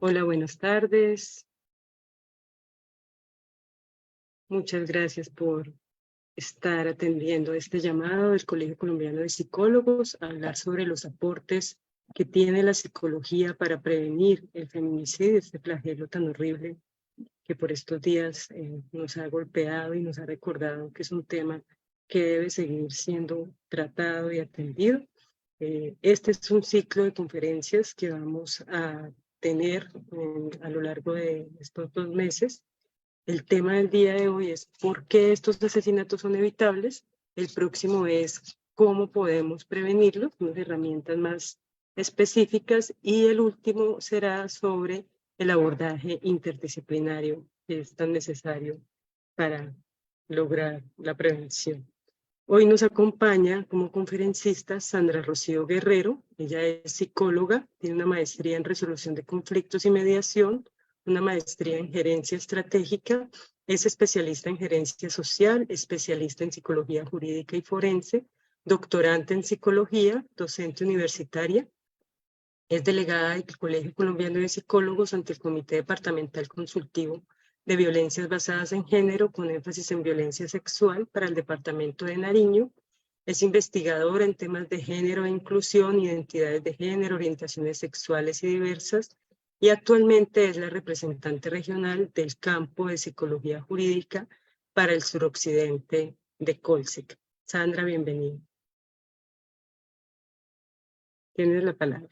Hola, buenas tardes. Muchas gracias por estar atendiendo este llamado del Colegio Colombiano de Psicólogos a hablar sobre los aportes que tiene la psicología para prevenir el feminicidio, este flagelo tan horrible que por estos días nos ha golpeado y nos ha recordado que es un tema que debe seguir siendo tratado y atendido. Este es un ciclo de conferencias que vamos a tener a lo largo de estos 2 meses. El tema del día de hoy es por qué estos asesinatos son evitables. El próximo es cómo podemos prevenirlos, unas herramientas más específicas. Y el último será sobre el abordaje interdisciplinario que es tan necesario para lograr la prevención. Hoy nos acompaña como conferencista Sandra Rocío Guerrero. Ella es psicóloga, tiene una maestría en resolución de conflictos y mediación, una maestría en gerencia estratégica, es especialista en gerencia social, especialista en psicología jurídica y forense, doctorante en psicología, docente universitaria. Es delegada del Colegio Colombiano de Psicólogos ante el Comité Departamental Consultivo de Violencias Basadas en Género, con énfasis en violencia sexual para el Departamento de Nariño. Es investigadora en temas de género e inclusión, identidades de género, orientaciones sexuales y diversas, y actualmente es la representante regional del campo de psicología jurídica para el suroccidente de Colsec. Sandra, bienvenida. Tienes la palabra.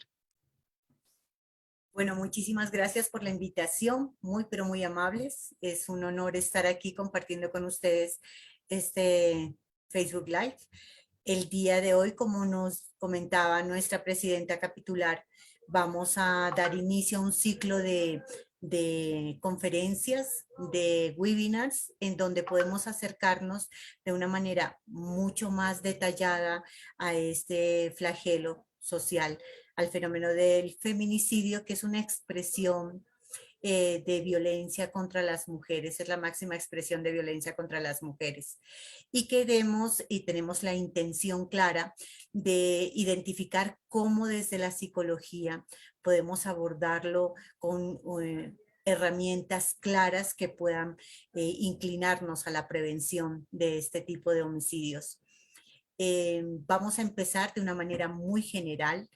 Bueno, muchísimas gracias por la invitación, muy pero muy amables. Es un honor estar aquí compartiendo con ustedes este Facebook Live. El día de hoy, como nos comentaba nuestra presidenta capitular, vamos a dar inicio a un ciclo de conferencias, de webinars, en donde podemos acercarnos de una manera mucho más detallada a este flagelo social, al fenómeno del feminicidio, que es una expresión de violencia contra las mujeres, es la máxima expresión de violencia contra las mujeres. Y queremos y tenemos la intención clara de identificar cómo desde la psicología podemos abordarlo con herramientas claras que puedan inclinarnos a la prevención de este tipo de homicidios. Vamos a empezar de una manera muy general.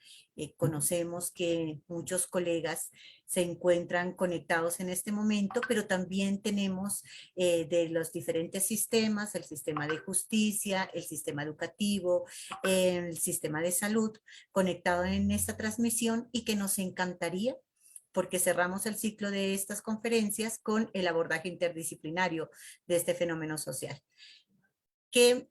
Conocemos que muchos colegas se encuentran conectados en este momento, pero también tenemos de los diferentes sistemas, el sistema de justicia, el sistema educativo, el sistema de salud, conectado en esta transmisión, y que nos encantaría, porque cerramos el ciclo de estas conferencias con el abordaje interdisciplinario de este fenómeno social, que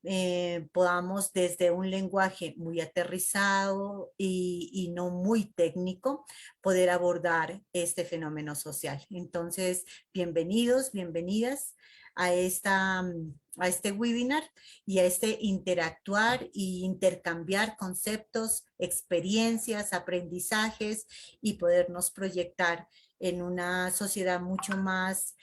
podamos desde un lenguaje muy aterrizado y no muy técnico poder abordar este fenómeno social. Entonces, bienvenidos, bienvenidas a este webinar y a este interactuar y intercambiar conceptos, experiencias, aprendizajes, y podernos proyectar en una sociedad mucho más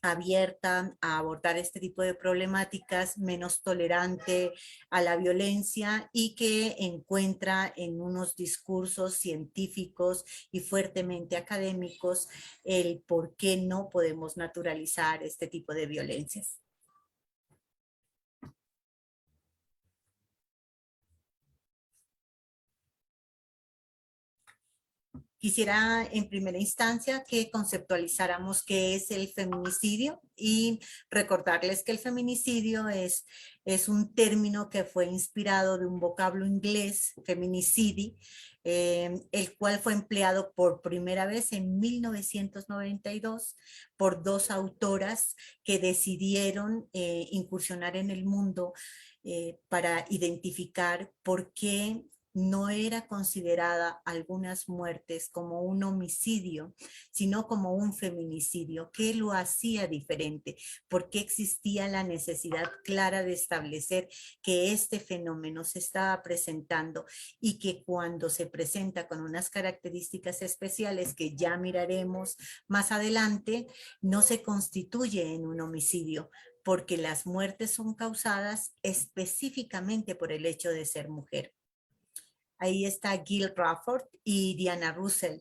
abierta a abordar este tipo de problemáticas, menos tolerante a la violencia, y que encuentra en unos discursos científicos y fuertemente académicos el por qué no podemos naturalizar este tipo de violencias. Quisiera en primera instancia que conceptualizáramos qué es el feminicidio, y recordarles que el feminicidio es un término que fue inspirado de un vocablo inglés, feminicidi, el cual fue empleado por primera vez en 1992 por dos autoras que decidieron incursionar en el mundo para identificar por qué no era considerada algunas muertes como un homicidio, sino como un feminicidio. ¿Qué lo hacía diferente? ¿Por qué existía la necesidad clara de establecer que este fenómeno se estaba presentando, y que cuando se presenta con unas características especiales que ya miraremos más adelante, no se constituye en un homicidio? Porque las muertes son causadas específicamente por el hecho de ser mujer. Ahí está Gil Rafford y Diana Russell.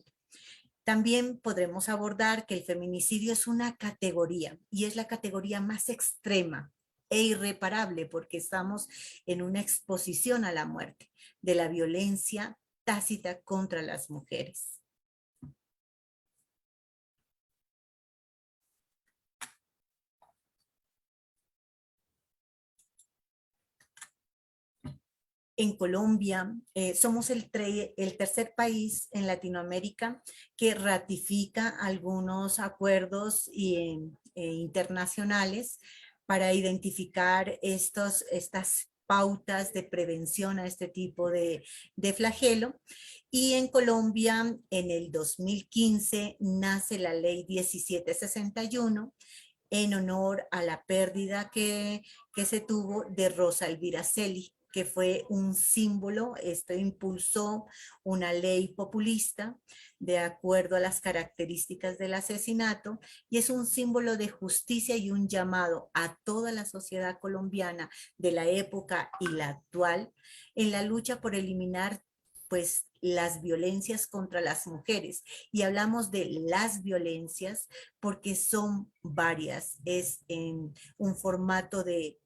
También podremos abordar que el feminicidio es una categoría y es la categoría más extrema e irreparable porque estamos en una exposición a la muerte de la violencia tácita contra las mujeres. En Colombia, somos el tercer país en Latinoamérica que ratifica algunos acuerdos internacionales para identificar estas pautas de prevención a este tipo de flagelo. Y en Colombia, en el 2015, nace la ley 1761 en honor a la pérdida que se tuvo de Rosa Elvira Celi, que fue un símbolo. Esto impulsó una ley populista de acuerdo a las características del asesinato y es un símbolo de justicia y un llamado a toda la sociedad colombiana de la época y la actual en la lucha por eliminar pues las violencias contra las mujeres. Y hablamos de las violencias porque son varias, es en un formato de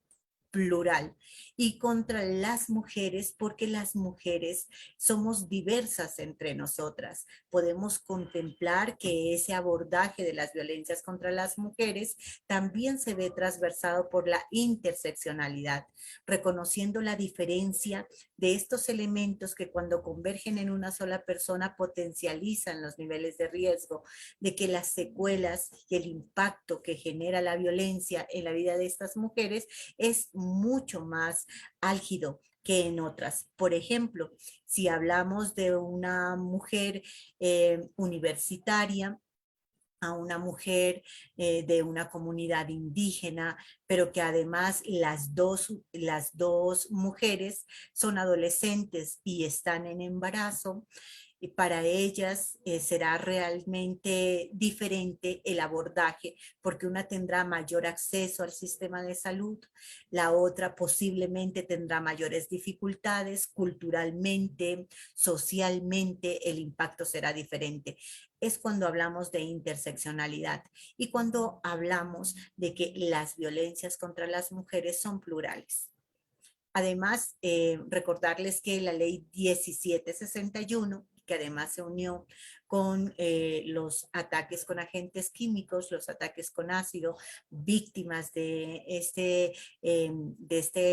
plural, y contra las mujeres porque las mujeres somos diversas entre nosotras. Podemos contemplar que ese abordaje de las violencias contra las mujeres también se ve transversado por la interseccionalidad, reconociendo la diferencia de estos elementos que cuando convergen en una sola persona potencializan los niveles de riesgo, de que las secuelas y el impacto que genera la violencia en la vida de estas mujeres es mucho más álgido que en otras. Por ejemplo, si hablamos de una mujer universitaria, a una mujer de una comunidad indígena, pero que además las dos mujeres son adolescentes y están en embarazo, y para ellas será realmente diferente el abordaje, porque una tendrá mayor acceso al sistema de salud, la otra posiblemente tendrá mayores dificultades culturalmente, socialmente, el impacto será diferente. Es cuando hablamos de interseccionalidad y cuando hablamos de que las violencias contra las mujeres son plurales. Además, recordarles que la ley 1761, que además se unió con los ataques con agentes químicos, los ataques con ácido, víctimas de este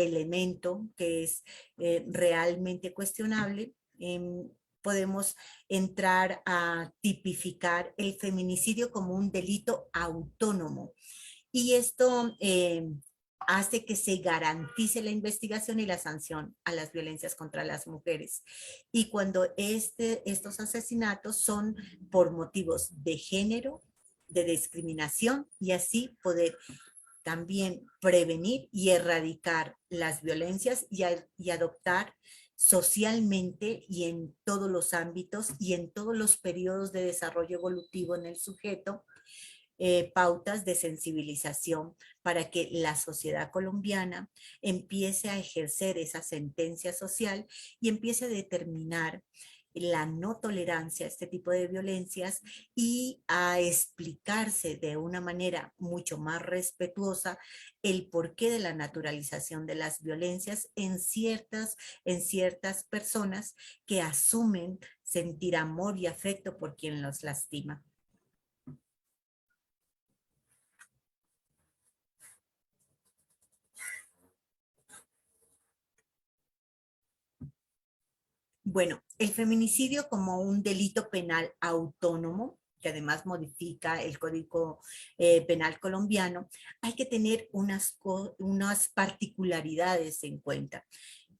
elemento que es realmente cuestionable, podemos entrar a tipificar el feminicidio como un delito autónomo. Y esto hace que se garantice la investigación y la sanción a las violencias contra las mujeres. Y cuando estos asesinatos son por motivos de género, de discriminación, y así poder también prevenir y erradicar las violencias y adoptar socialmente y en todos los ámbitos y en todos los periodos de desarrollo evolutivo en el sujeto, pautas de sensibilización para que la sociedad colombiana empiece a ejercer esa sentencia social y empiece a determinar la no tolerancia a este tipo de violencias y a explicarse de una manera mucho más respetuosa el porqué de la naturalización de las violencias en ciertas personas que asumen sentir amor y afecto por quien los lastima. Bueno, el feminicidio como un delito penal autónomo, que además modifica el Código Penal colombiano, hay que tener unas particularidades en cuenta.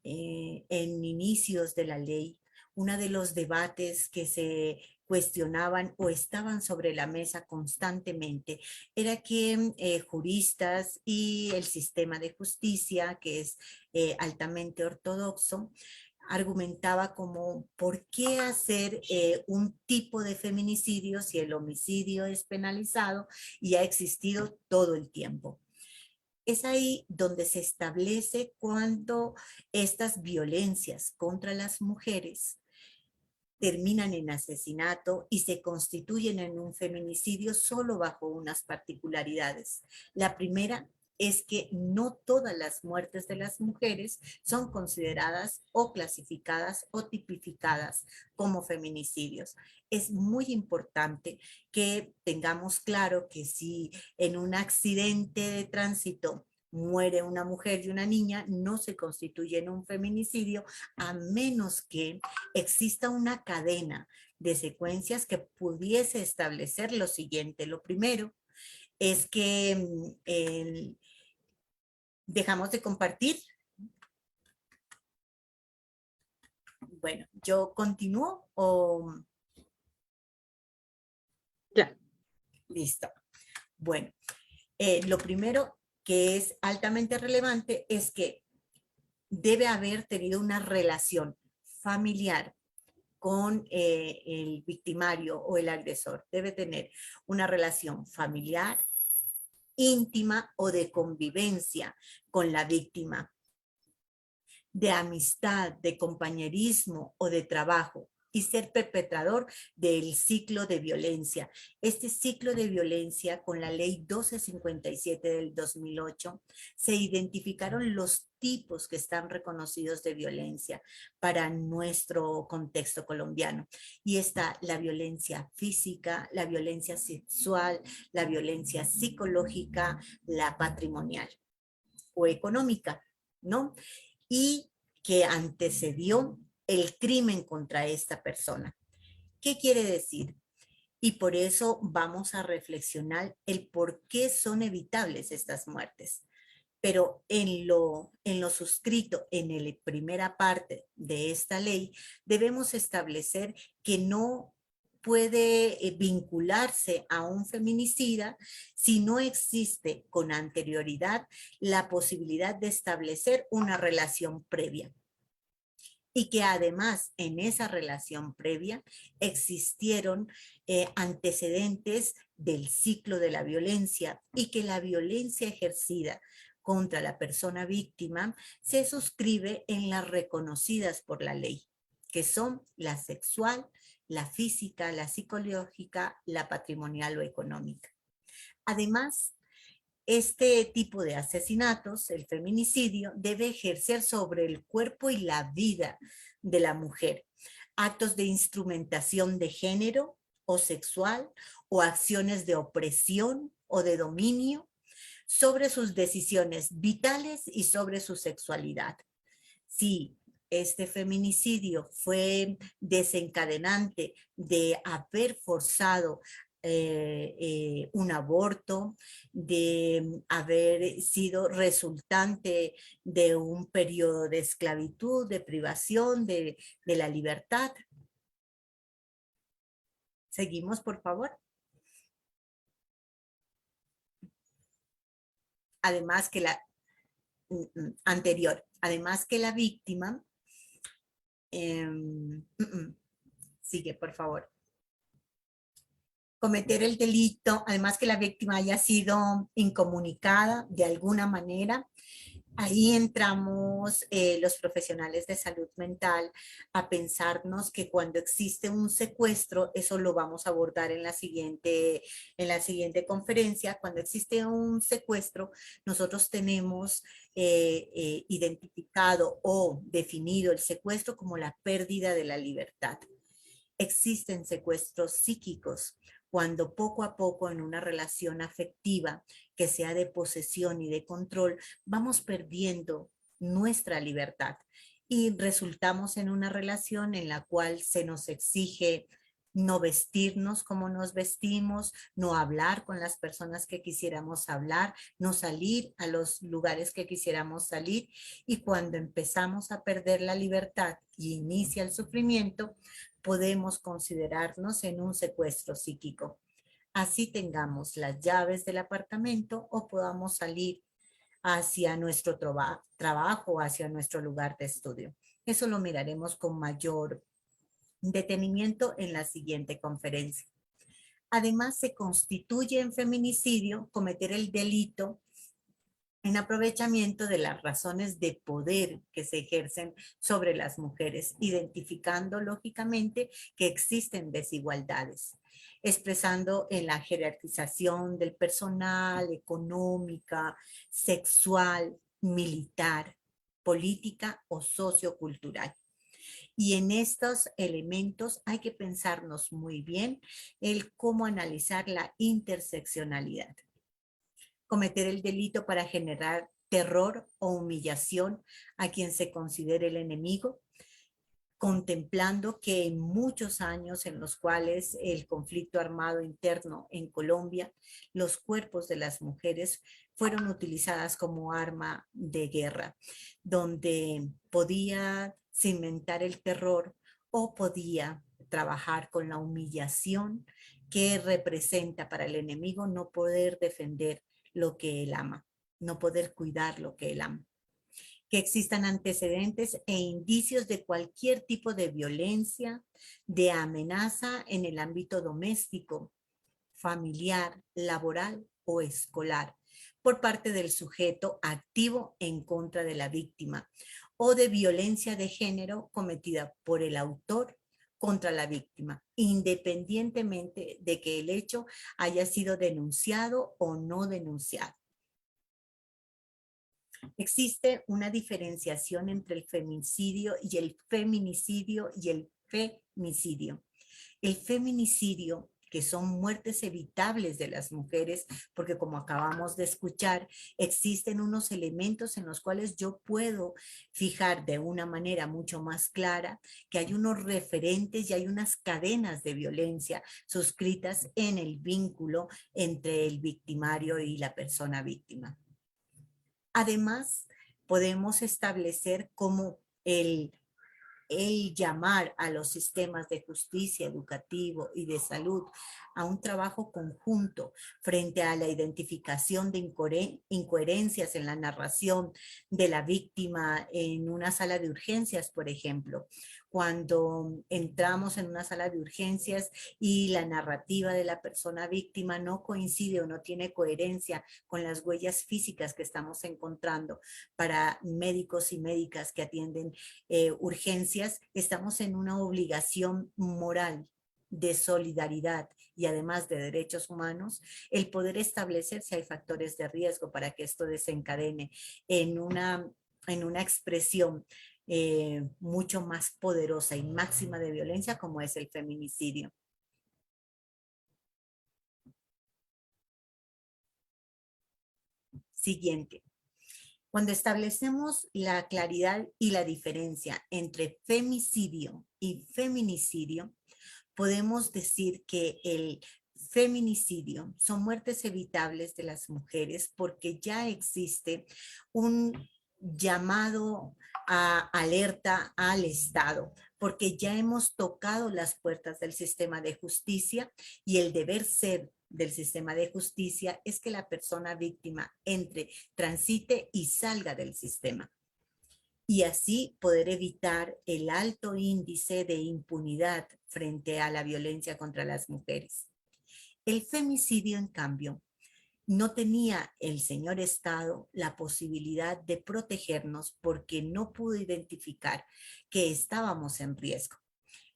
En inicios de la ley, uno de los debates que se cuestionaban o estaban sobre la mesa constantemente era que juristas y el sistema de justicia, que es altamente ortodoxo, argumentaba como por qué hacer un tipo de feminicidio si el homicidio es penalizado y ha existido todo el tiempo. Es ahí donde se establece cuánto estas violencias contra las mujeres terminan en asesinato y se constituyen en un feminicidio solo bajo unas particularidades. La primera es que no todas las muertes de las mujeres son consideradas o clasificadas o tipificadas como feminicidios. Es muy importante que tengamos claro que si en un accidente de tránsito muere una mujer y una niña, no se constituye en un feminicidio a menos que exista una cadena de secuencias que pudiese establecer lo siguiente. Lo primero es que dejamos de compartir. Bueno, yo continúo o... Ya. Listo. Bueno, lo primero que es altamente relevante es que debe haber tenido una relación familiar con el victimario o el agresor. Debe tener una relación familiar, íntima o de convivencia con la víctima, de amistad, de compañerismo o de trabajo, y ser perpetrador del ciclo de violencia. Este ciclo de violencia, con la ley 1257 del 2008, se identificaron los tipos que están reconocidos de violencia para nuestro contexto colombiano. Y está la violencia física, la violencia sexual, la violencia psicológica, la patrimonial o económica, ¿no? Y que antecedió el crimen contra esta persona. ¿Qué quiere decir? Y por eso vamos a reflexionar el por qué son evitables estas muertes. Pero en lo suscrito en la primera parte de esta ley, debemos establecer que no puede vincularse a un feminicida si no existe con anterioridad la posibilidad de establecer una relación previa. Y que además en esa relación previa existieron antecedentes del ciclo de la violencia y que la violencia ejercida contra la persona víctima se suscribe en las reconocidas por la ley, que son la sexual, la física, la psicológica, la patrimonial o económica. Además, este tipo de asesinatos, el feminicidio, debe ejercer sobre el cuerpo y la vida de la mujer actos de instrumentación de género o sexual o acciones de opresión o de dominio sobre sus decisiones vitales y sobre su sexualidad. Si este feminicidio fue desencadenante de haber forzado un aborto, de haber sido resultante de un periodo de esclavitud, de privación de la libertad. Seguimos, por favor. Además que la anterior, además que la víctima, sigue, por favor. Cometer el delito, además que la víctima haya sido incomunicada de alguna manera. Ahí entramos los profesionales de salud mental a pensarnos que cuando existe un secuestro, eso lo vamos a abordar en la siguiente conferencia. Cuando existe un secuestro, nosotros tenemos identificado o definido el secuestro como la pérdida de la libertad. Existen secuestros psíquicos cuando poco a poco en una relación afectiva que sea de posesión y de control, vamos perdiendo nuestra libertad y resultamos en una relación en la cual se nos exige no vestirnos como nos vestimos, no hablar con las personas que quisiéramos hablar, no salir a los lugares que quisiéramos salir, y cuando empezamos a perder la libertad y inicia el sufrimiento, podemos considerarnos en un secuestro psíquico. Así tengamos las llaves del apartamento o podamos salir hacia nuestro trabajo, hacia nuestro lugar de estudio. Eso lo miraremos con mayor detenimiento en la siguiente conferencia. Además, se constituye en feminicidio cometer el delito en aprovechamiento de las razones de poder que se ejercen sobre las mujeres, identificando lógicamente que existen desigualdades, expresando en la jerarquización del personal, económica, sexual, militar, política o sociocultural. Y en estos elementos hay que pensarnos muy bien el cómo analizar la interseccionalidad. Cometer el delito para generar terror o humillación a quien se considere el enemigo, contemplando que en muchos años en los cuales el conflicto armado interno en Colombia, los cuerpos de las mujeres fueron utilizadas como arma de guerra, donde podía cimentar el terror o podía trabajar con la humillación que representa para el enemigo no poder defender lo que él ama, no poder cuidar lo que él ama. Que existan antecedentes e indicios de cualquier tipo de violencia, de amenaza en el ámbito doméstico, familiar, laboral o escolar, por parte del sujeto activo en contra de la víctima, o de violencia de género cometida por el autor contra la víctima, independientemente de que el hecho haya sido denunciado o no denunciado. Existe una diferenciación entre el femicidio y el feminicidio y el femicidio. El feminicidio, que son muertes evitables de las mujeres, porque como acabamos de escuchar, existen unos elementos en los cuales yo puedo fijar de una manera mucho más clara que hay unos referentes y hay unas cadenas de violencia suscritas en el vínculo entre el victimario y la persona víctima. Además, podemos establecer cómo el llamar a los sistemas de justicia, educativo y de salud a un trabajo conjunto frente a la identificación de incoherencias en la narración de la víctima en una sala de urgencias, por ejemplo. Cuando entramos en una sala de urgencias y la narrativa de la persona víctima no coincide o no tiene coherencia con las huellas físicas que estamos encontrando para médicos y médicas que atienden urgencias, estamos en una obligación moral de solidaridad y además de derechos humanos, el poder establecer si hay factores de riesgo para que esto desencadene en una expresión mucho más poderosa y máxima de violencia como es el feminicidio. Siguiente. Cuando establecemos la claridad y la diferencia entre femicidio y feminicidio, podemos decir que el feminicidio son muertes evitables de las mujeres porque ya existe un llamado a alerta al Estado, porque ya hemos tocado las puertas del sistema de justicia y el deber ser del sistema de justicia es que la persona víctima entre, transite y salga del sistema. Y así poder evitar el alto índice de impunidad frente a la violencia contra las mujeres. El femicidio, en cambio, no tenía el señor Estado la posibilidad de protegernos porque no pudo identificar que estábamos en riesgo.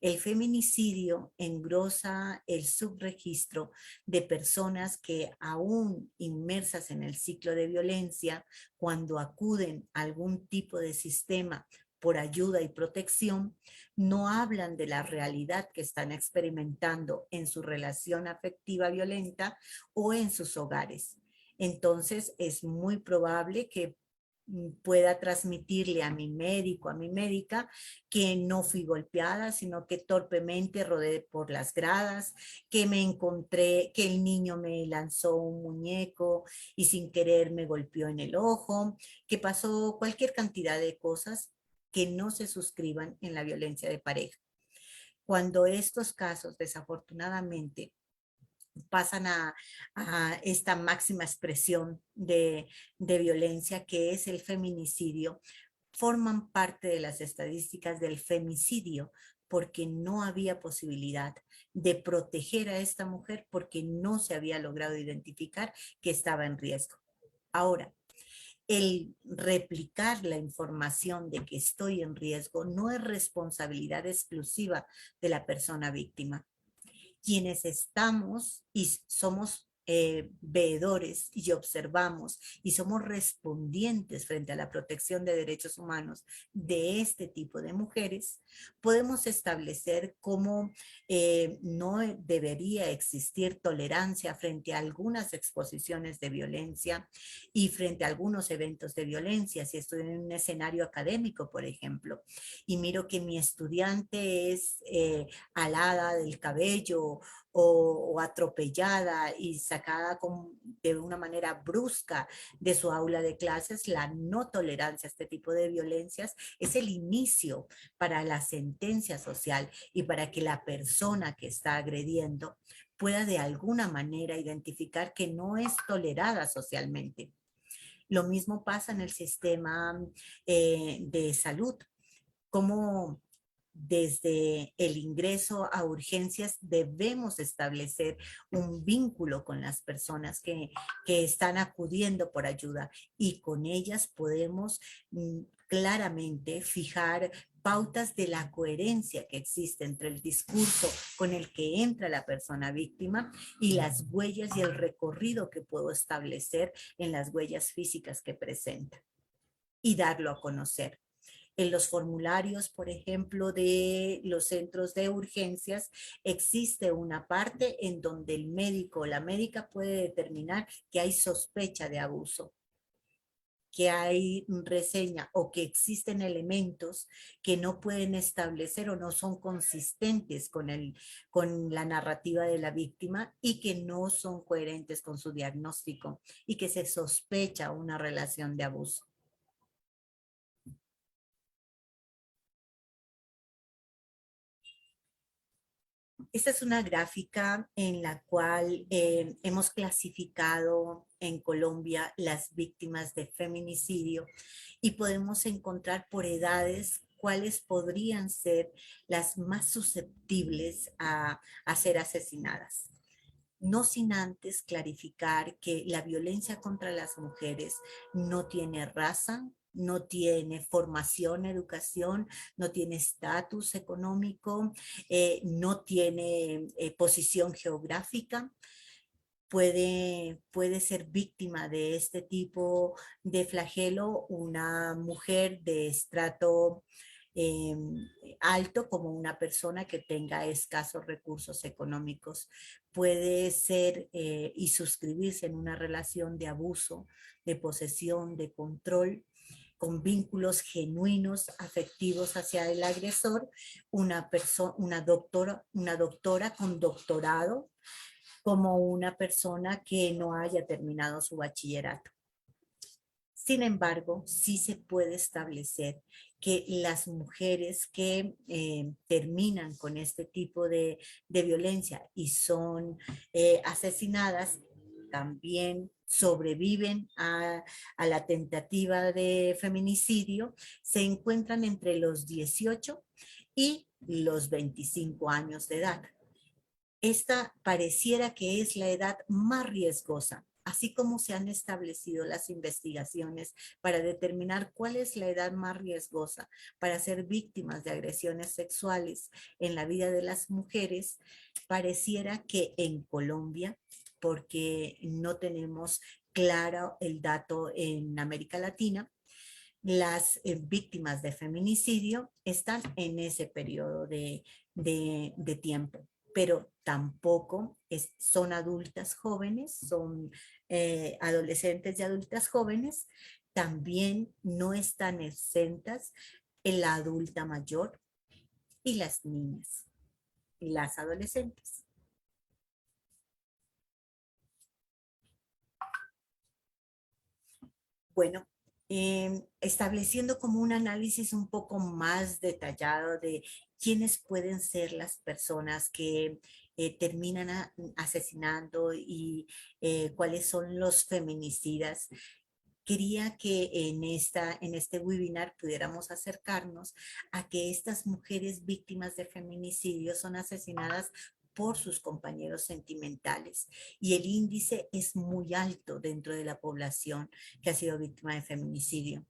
El feminicidio engrosa el subregistro de personas que aún inmersas en el ciclo de violencia, cuando acuden a algún tipo de sistema por ayuda y protección, no hablan de la realidad que están experimentando en su relación afectiva violenta o en sus hogares. Entonces es muy probable que pueda transmitirle a mi médico, a mi médica, que no fui golpeada, sino que torpemente rodé por las gradas, que me encontré, que el niño me lanzó un muñeco y sin querer me golpeó en el ojo, que pasó cualquier cantidad de cosas que no se suscriban en la violencia de pareja. Cuando estos casos, desafortunadamente, pasan a esta máxima expresión de violencia que es el feminicidio, forman parte de las estadísticas del femicidio porque no había posibilidad de proteger a esta mujer porque no se había logrado identificar que estaba en riesgo. Ahora, El replicar la información de que estoy en riesgo no es responsabilidad exclusiva de la persona víctima. Quienes estamos y somos veedores y observamos y somos respondientes frente a la protección de derechos humanos de este tipo de mujeres, podemos establecer cómo no debería existir tolerancia frente a algunas exposiciones de violencia y frente a algunos eventos de violencia. Si estoy en un escenario académico, por ejemplo, y miro que mi estudiante es alada del cabello o atropellada y sacada de una manera brusca de su aula de clases, la no tolerancia a este tipo de violencias es el inicio para la sentencia social y para que la persona que está agrediendo pueda de alguna manera identificar que no es tolerada socialmente. Lo mismo pasa en el sistema de salud. Como desde el ingreso a urgencias debemos establecer un vínculo con las personas que están acudiendo por ayuda y con ellas podemos claramente fijar pautas de la coherencia que existe entre el discurso con el que entra la persona víctima y las huellas y el recorrido que puedo establecer en las huellas físicas que presenta y darlo a conocer. En los formularios, por ejemplo, de los centros de urgencias, existe una parte en donde el médico o la médica puede determinar que hay sospecha de abuso, que hay reseña o que existen elementos que no pueden establecer o no son consistentes con la narrativa de la víctima y que no son coherentes con su diagnóstico y que se sospecha una relación de abuso. Esta es una gráfica en la cual hemos clasificado en Colombia las víctimas de feminicidio y podemos encontrar por edades cuáles podrían ser las más susceptibles a ser asesinadas. No sin antes clarificar que la violencia contra las mujeres no tiene raza, no tiene formación, educación, no tiene estatus económico, no tiene posición geográfica. Puede ser víctima de este tipo de flagelo una mujer de estrato eh, alto como una persona que tenga escasos recursos económicos. Puede ser y suscribirse en una relación de abuso, de posesión, de control, con vínculos genuinos, afectivos hacia el agresor, una doctora con doctorado, como una persona que no haya terminado su bachillerato. Sin embargo, sí se puede establecer que las mujeres que terminan con este tipo de violencia y son asesinadas también sobreviven a la tentativa de feminicidio, se encuentran entre los 18 y los 25 años de edad. Esta pareciera que es la edad más riesgosa, así como se han establecido las investigaciones para determinar cuál es la edad más riesgosa para ser víctimas de agresiones sexuales en la vida de las mujeres. Pareciera que en Colombia, porque no tenemos claro el dato en América Latina, las víctimas de feminicidio están en ese periodo de tiempo, pero tampoco son adultas jóvenes, son adolescentes y adultas jóvenes, también no están exentas en la adulta mayor y las niñas y las adolescentes. Bueno, estableciendo como un análisis un poco más detallado de quiénes pueden ser las personas que terminan asesinando y cuáles son los feminicidas. Quería que en este webinar pudiéramos acercarnos a que estas mujeres víctimas de feminicidio son asesinadas por sus compañeros sentimentales y el índice es muy alto dentro de la población que ha sido víctima de feminicidio.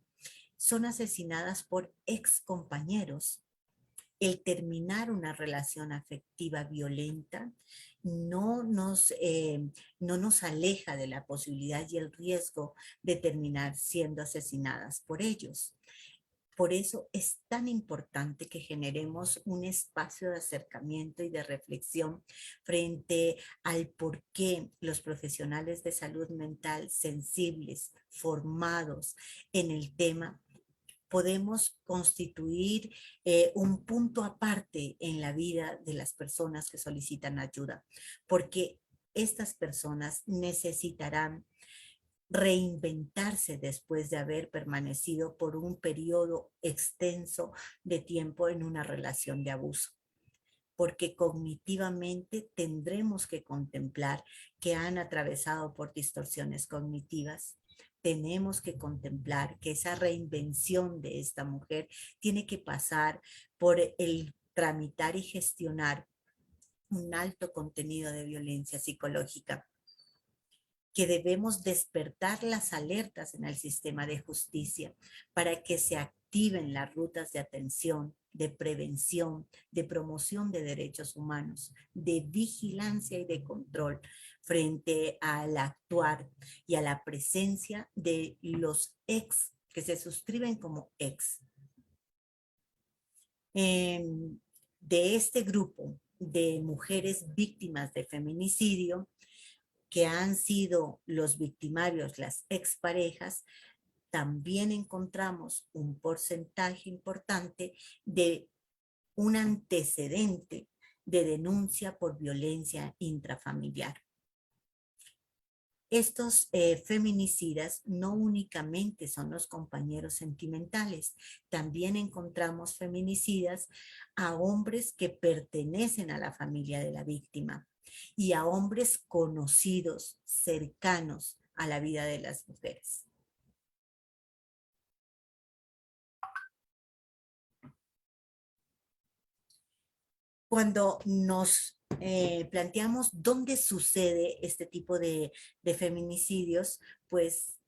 Son asesinadas por ex compañeros. El terminar una relación afectiva violenta no nos aleja de la posibilidad y el riesgo de terminar siendo asesinadas por ellos. Por eso es tan importante que generemos un espacio de acercamiento y de reflexión frente al por qué los profesionales de salud mental sensibles, formados en el tema, podemos constituir un punto aparte en la vida de las personas que solicitan ayuda, porque estas personas necesitarán reinventarse después de haber permanecido por un periodo extenso de tiempo en una relación de abuso, porque cognitivamente tendremos que contemplar que han atravesado por distorsiones cognitivas. Tenemos que contemplar que esa reinvención de esta mujer tiene que pasar por el tramitar y gestionar un alto contenido de violencia psicológica, que debemos despertar las alertas en el sistema de justicia para que se activen las rutas de atención, de prevención, de promoción de derechos humanos, de vigilancia y de control frente al actuar y a la presencia de los ex, que se suscriben como ex. De este grupo de mujeres víctimas de feminicidio, que han sido los victimarios, las exparejas, también encontramos un porcentaje importante de un antecedente de denuncia por violencia intrafamiliar. Estos feminicidas no únicamente son los compañeros sentimentales, también encontramos feminicidas a hombres que pertenecen a la familia de la víctima y a hombres conocidos, cercanos a la vida de las mujeres. Cuando nos planteamos dónde sucede este tipo de feminicidios, pues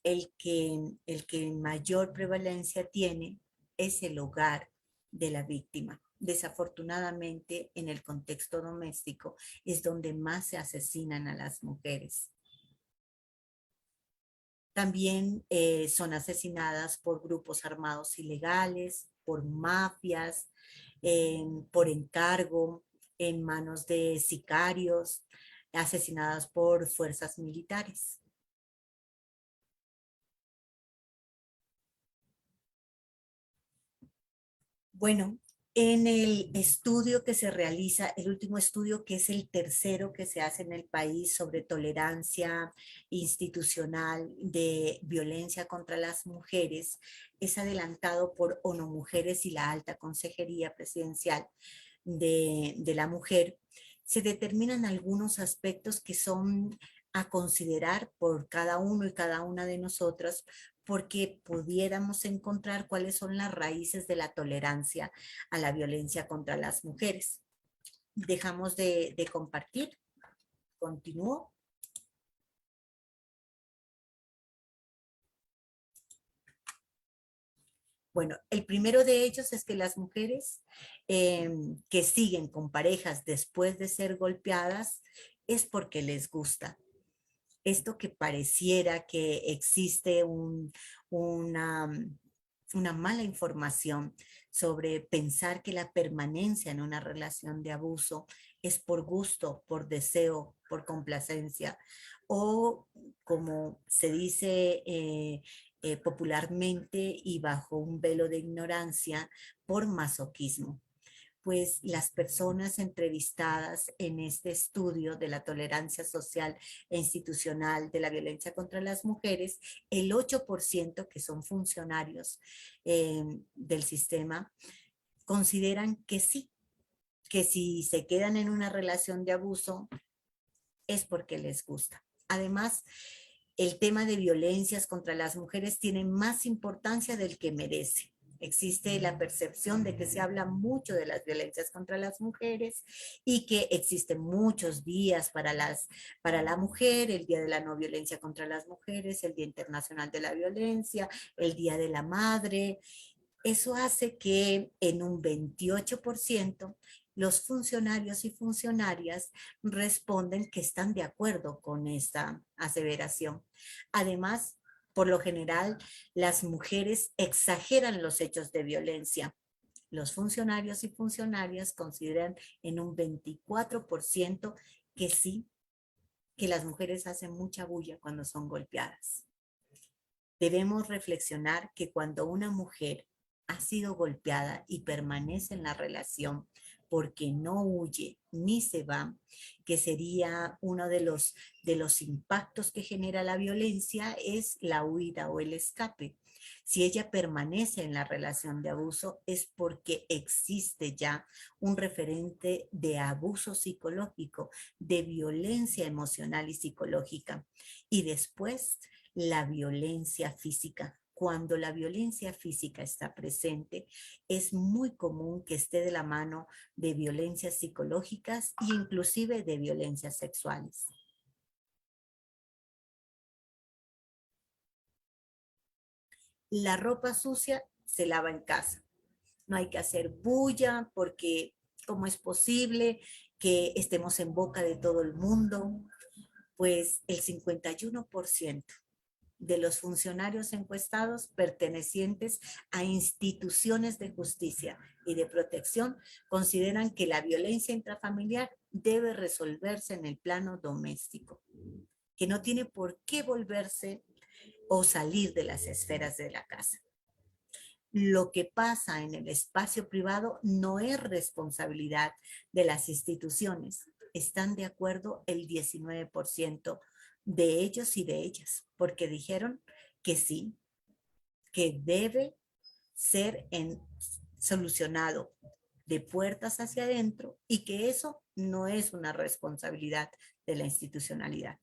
el que mayor prevalencia tiene es el hogar de la víctima. Desafortunadamente, en el contexto doméstico es donde más se asesinan a las mujeres. También son asesinadas por grupos armados ilegales, por mafias, por encargo, en manos de sicarios, asesinadas por fuerzas militares. Bueno, en el estudio que se realiza, el último estudio que es el tercero que se hace en el país sobre tolerancia institucional de violencia contra las mujeres, es adelantado por ONU Mujeres y la Alta Consejería Presidencial de la Mujer. Se determinan algunos aspectos que son a considerar por cada uno y cada una de nosotras, porque pudiéramos encontrar cuáles son las raíces de la tolerancia a la violencia contra las mujeres. Dejamos de compartir. Continúo. Bueno, el primero de ellos es que las mujeres que siguen con parejas después de ser golpeadas es porque les gusta. Esto que pareciera que existe una mala información sobre pensar que la permanencia en una relación de abuso es por gusto, por deseo, por complacencia, o como se dice popularmente y bajo un velo de ignorancia, por masoquismo. Pues las personas entrevistadas en este estudio de la tolerancia social e institucional de la violencia contra las mujeres, el 8% que son funcionarios del sistema consideran que sí, que si se quedan en una relación de abuso es porque les gusta. Además, el tema de violencias contra las mujeres tiene más importancia del que merece. existe la percepción de que se habla mucho de las violencias contra las mujeres y que existen muchos días para la mujer, el Día de la No Violencia contra las Mujeres, el Día Internacional de la Violencia, el Día de la Madre. Eso hace que en un 28% los funcionarios y funcionarias responden que están de acuerdo con esta aseveración. Además, por lo general, las mujeres exageran los hechos de violencia. Los funcionarios y funcionarias consideran en un 24% que sí, que las mujeres hacen mucha bulla cuando son golpeadas. Debemos reflexionar que cuando una mujer ha sido golpeada y permanece en la relación porque no huye ni se va, que sería uno de los impactos que genera la violencia, es la huida o el escape. Si ella permanece en la relación de abuso es porque existe ya un referente de abuso psicológico, de violencia emocional y psicológica. Y después la violencia física. Cuando la violencia física está presente, es muy común que esté de la mano de violencias psicológicas e inclusive de violencias sexuales. La ropa sucia se lava en casa. No hay que hacer bulla porque ¿cómo es posible que estemos en boca de todo el mundo? Pues el 51% de los funcionarios encuestados pertenecientes a instituciones de justicia y de protección consideran que la violencia intrafamiliar debe resolverse en el plano doméstico, que no tiene por qué volverse o salir de las esferas de la casa. Lo que pasa en el espacio privado no es responsabilidad de las instituciones. Están de acuerdo el 19% de ellos y de ellas, porque dijeron que sí, que debe ser solucionado de puertas hacia adentro y que eso no es una responsabilidad de la institucionalidad.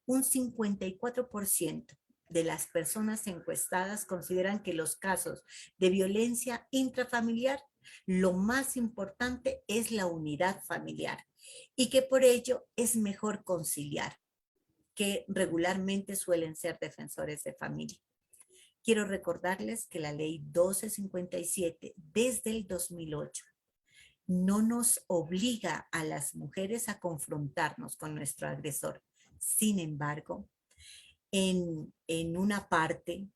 Un 54% de las personas encuestadas consideran que los casos de violencia intrafamiliar, lo más importante es la unidad familiar y que por ello es mejor conciliar, que regularmente suelen ser defensores de familia. Quiero recordarles que la ley 1257 desde el 2008 no nos obliga a las mujeres a confrontarnos con nuestro agresor. Sin embargo, en una parte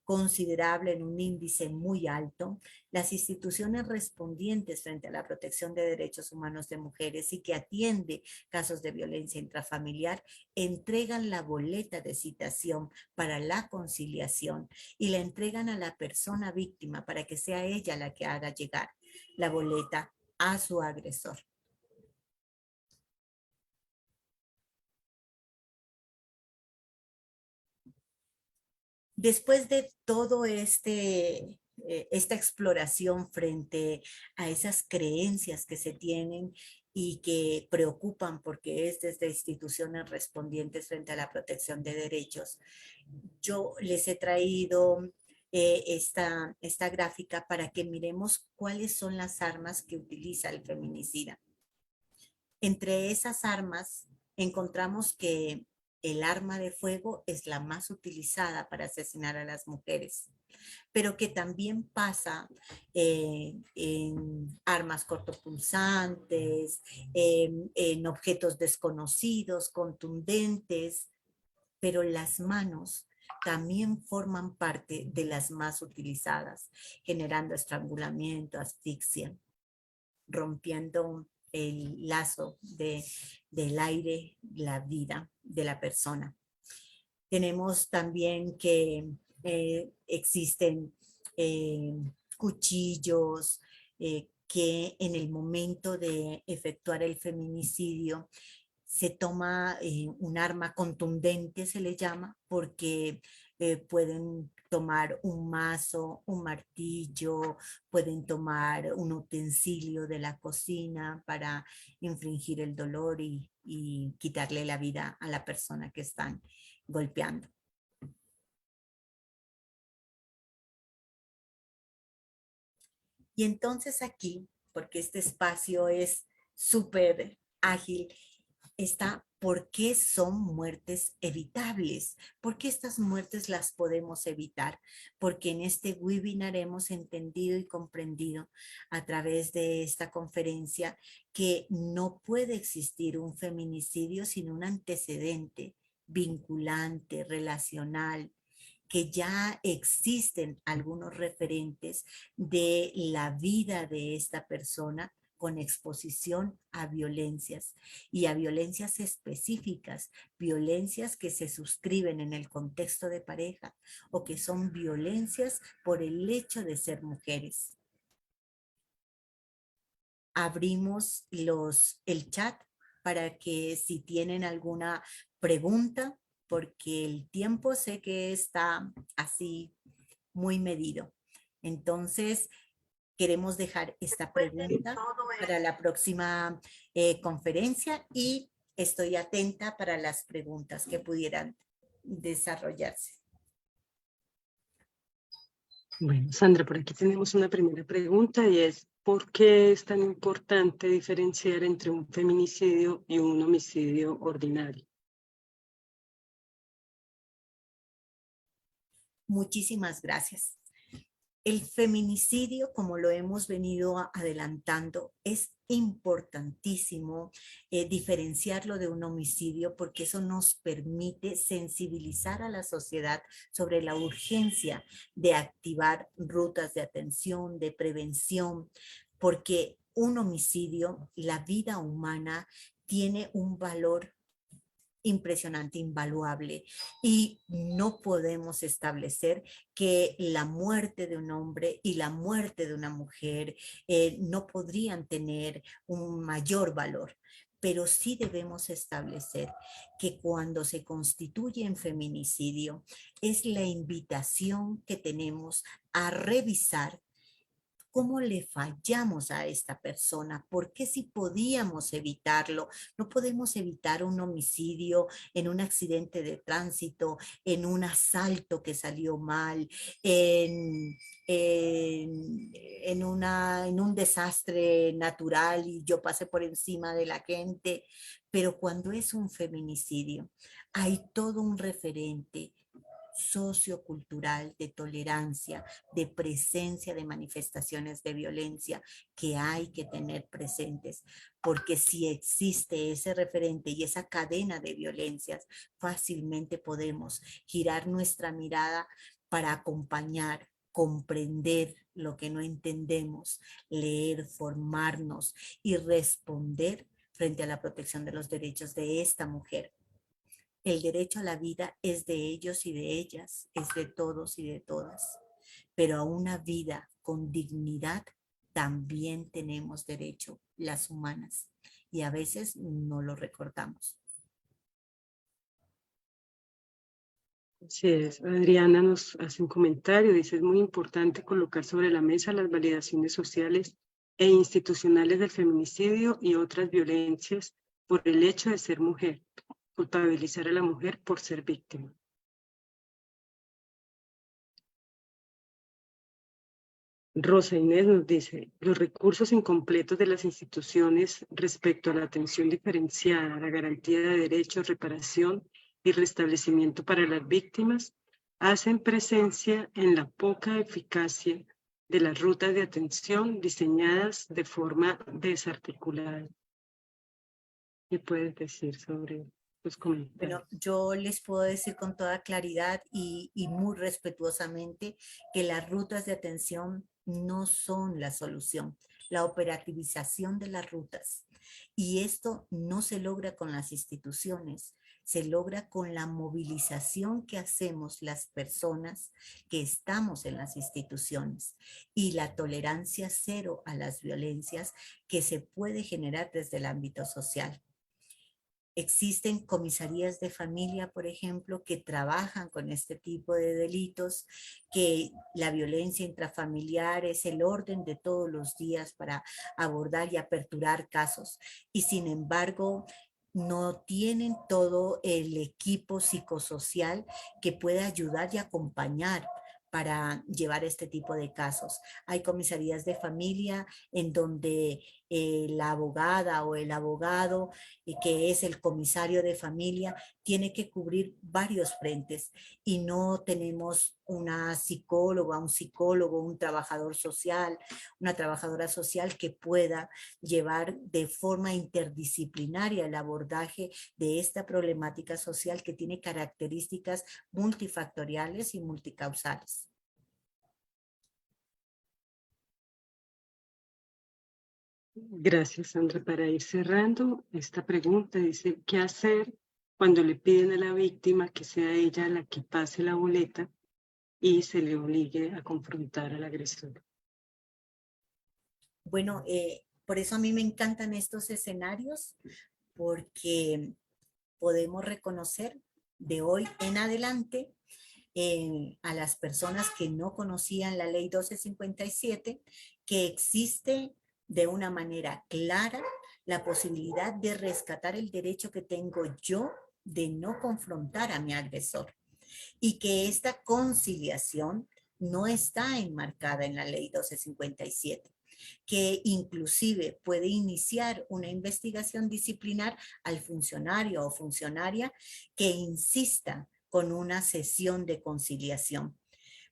considerable, en un índice muy alto, las instituciones respondientes frente a la protección de derechos humanos de mujeres y que atiende casos de violencia intrafamiliar entregan la boleta de citación para la conciliación y la entregan a la persona víctima para que sea ella la que haga llegar la boleta a su agresor. Después de todo esta exploración frente a esas creencias que se tienen y que preocupan porque es desde instituciones respondientes frente a la protección de derechos, yo les he traído esta gráfica para que miremos cuáles son las armas que utiliza el feminicida. Entre esas armas encontramos que el arma de fuego es la más utilizada para asesinar a las mujeres, pero que también pasa en armas cortopunzantes, en objetos desconocidos, contundentes, pero las manos también forman parte de las más utilizadas, generando estrangulamiento, asfixia, rompiendo el lazo del aire, la vida de la persona. Tenemos también que existen cuchillos que en el momento de efectuar el feminicidio se toma un arma contundente, se le llama, porque pueden tomar un mazo, un martillo, pueden tomar un utensilio de la cocina para infringir el dolor y quitarle la vida a la persona que están golpeando. Y entonces aquí, porque este espacio es súper ágil, está por qué son muertes evitables, por qué estas muertes las podemos evitar, porque en este webinar hemos entendido y comprendido a través de esta conferencia que no puede existir un feminicidio sin un antecedente vinculante, relacional, que ya existen algunos referentes de la vida de esta persona con exposición a violencias y a violencias específicas, violencias que se suscriben en el contexto de pareja o que son violencias por el hecho de ser mujeres. Abrimos el chat para que si tienen alguna pregunta, porque el tiempo sé que está así muy medido. Entonces, queremos dejar esta pregunta para la próxima conferencia y estoy atenta para las preguntas que pudieran desarrollarse. Bueno, Sandra, por aquí tenemos una primera pregunta y es, ¿por qué es tan importante diferenciar entre un feminicidio y un homicidio ordinario? Muchísimas gracias. El feminicidio, como lo hemos venido adelantando, es importantísimo diferenciarlo de un homicidio porque eso nos permite sensibilizar a la sociedad sobre la urgencia de activar rutas de atención, de prevención, porque un homicidio, la vida humana, tiene un valor impresionante, invaluable, y no podemos establecer que la muerte de un hombre y la muerte de una mujer no podrían tener un mayor valor. Pero sí debemos establecer que cuando se constituye en feminicidio es la invitación que tenemos a revisar cómo le fallamos a esta persona, por qué si podíamos evitarlo. No podemos evitar un homicidio en un accidente de tránsito, en un asalto que salió mal, en un desastre natural y yo pasé por encima de la gente, pero cuando es un feminicidio hay todo un referente sociocultural de tolerancia, de presencia de manifestaciones de violencia que hay que tener presentes, porque si existe ese referente y esa cadena de violencias, fácilmente podemos girar nuestra mirada para acompañar, comprender lo que no entendemos, leer, formarnos y responder frente a la protección de los derechos de esta mujer. El derecho a la vida es de ellos y de ellas, es de todos y de todas. Pero a una vida con dignidad también tenemos derecho las humanas y a veces no lo recordamos. Así es, Adriana nos hace un comentario, dice, es muy importante colocar sobre la mesa las validaciones sociales e institucionales del feminicidio y otras violencias por el hecho de ser mujer, culpabilizar a la mujer por ser víctima. Rosa Inés nos dice, los recursos incompletos de las instituciones respecto a la atención diferenciada, la garantía de derechos, reparación y restablecimiento para las víctimas hacen presencia en la poca eficacia de las rutas de atención diseñadas de forma desarticulada. ¿Qué puedes decir sobre los comentarios? Bueno, yo les puedo decir con toda claridad y muy respetuosamente que las rutas de atención no son la solución, la operativización de las rutas. Y esto no se logra con las instituciones, se logra con la movilización que hacemos las personas que estamos en las instituciones y la tolerancia cero a las violencias que se puede generar desde el ámbito social. Existen comisarías de familia, por ejemplo, que trabajan con este tipo de delitos, que la violencia intrafamiliar es el orden de todos los días para abordar y aperturar casos. Y sin embargo, no tienen todo el equipo psicosocial que pueda ayudar y acompañar para llevar este tipo de casos. Hay comisarías de familia en donde la abogada o el abogado, que es el comisario de familia, tiene que cubrir varios frentes y no tenemos una psicóloga, un psicólogo, un trabajador social, una trabajadora social que pueda llevar de forma interdisciplinaria el abordaje de esta problemática social que tiene características multifactoriales y multicausales. Gracias, Sandra. Para ir cerrando esta pregunta, dice, ¿qué hacer cuando le piden a la víctima que sea ella la que pase la boleta y se le obligue a confrontar al agresor? Bueno, por eso a mí me encantan estos escenarios, porque podemos reconocer de hoy en adelante a las personas que no conocían la ley 1257, que existe de una manera clara la posibilidad de rescatar el derecho que tengo yo de no confrontar a mi agresor, y que esta conciliación no está enmarcada en la ley 1257, que inclusive puede iniciar una investigación disciplinar al funcionario o funcionaria que insista con una sesión de conciliación.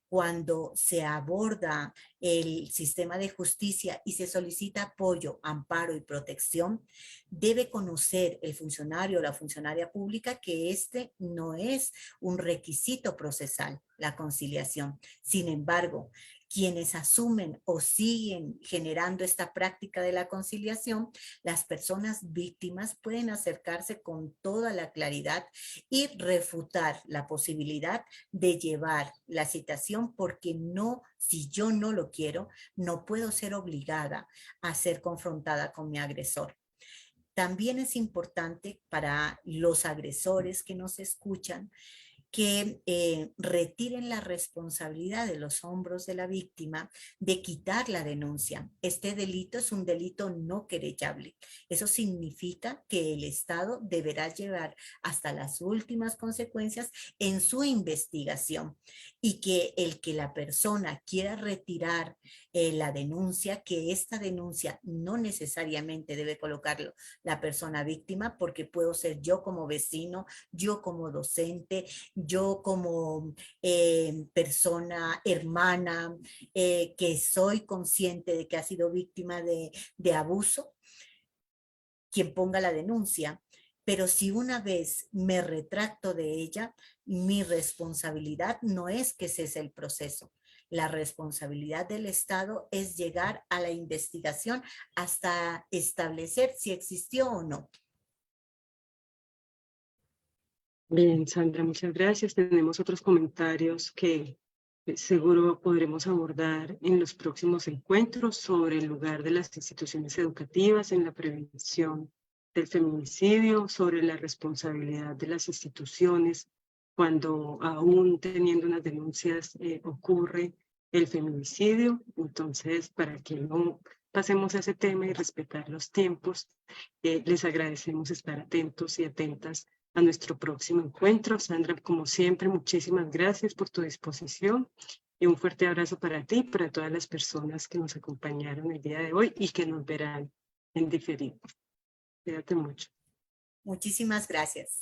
Cuando se aborda el sistema de justicia y se solicita apoyo, amparo y protección, debe conocer el funcionario o la funcionaria pública que este no es un requisito procesal, la conciliación. Sin embargo, quienes asumen o siguen generando esta práctica de la conciliación, las personas víctimas pueden acercarse con toda la claridad y refutar la posibilidad de llevar la citación, porque no, si yo no lo quiero, no puedo ser obligada a ser confrontada con mi agresor. También es importante para los agresores que nos escuchan que retiren la responsabilidad de los hombros de la víctima de quitar la denuncia. Este delito es un delito no querellable. Eso significa que el Estado deberá llevar hasta las últimas consecuencias en su investigación, y que la persona quiera retirar la denuncia, que esta denuncia no necesariamente debe colocarlo la persona víctima, porque puedo ser yo como vecino, yo como docente, yo como persona, hermana, que soy consciente de que ha sido víctima de abuso, quien ponga la denuncia. Pero si una vez me retracto de ella, mi responsabilidad no es que cese el proceso. La responsabilidad del Estado es llegar a la investigación hasta establecer si existió o no. Bien, Sandra, muchas gracias. Tenemos otros comentarios que seguro podremos abordar en los próximos encuentros sobre el lugar de las instituciones educativas en la prevención del feminicidio, sobre la responsabilidad de las instituciones cuando aún teniendo unas denuncias ocurre el feminicidio. Entonces, para que no pasemos a ese tema y respetar los tiempos, les agradecemos estar atentos y atentas a nuestro próximo encuentro. Sandra, como siempre, muchísimas gracias por tu disposición y un fuerte abrazo para ti y para todas las personas que nos acompañaron el día de hoy y que nos verán en diferido. Cuídate mucho. Muchísimas gracias.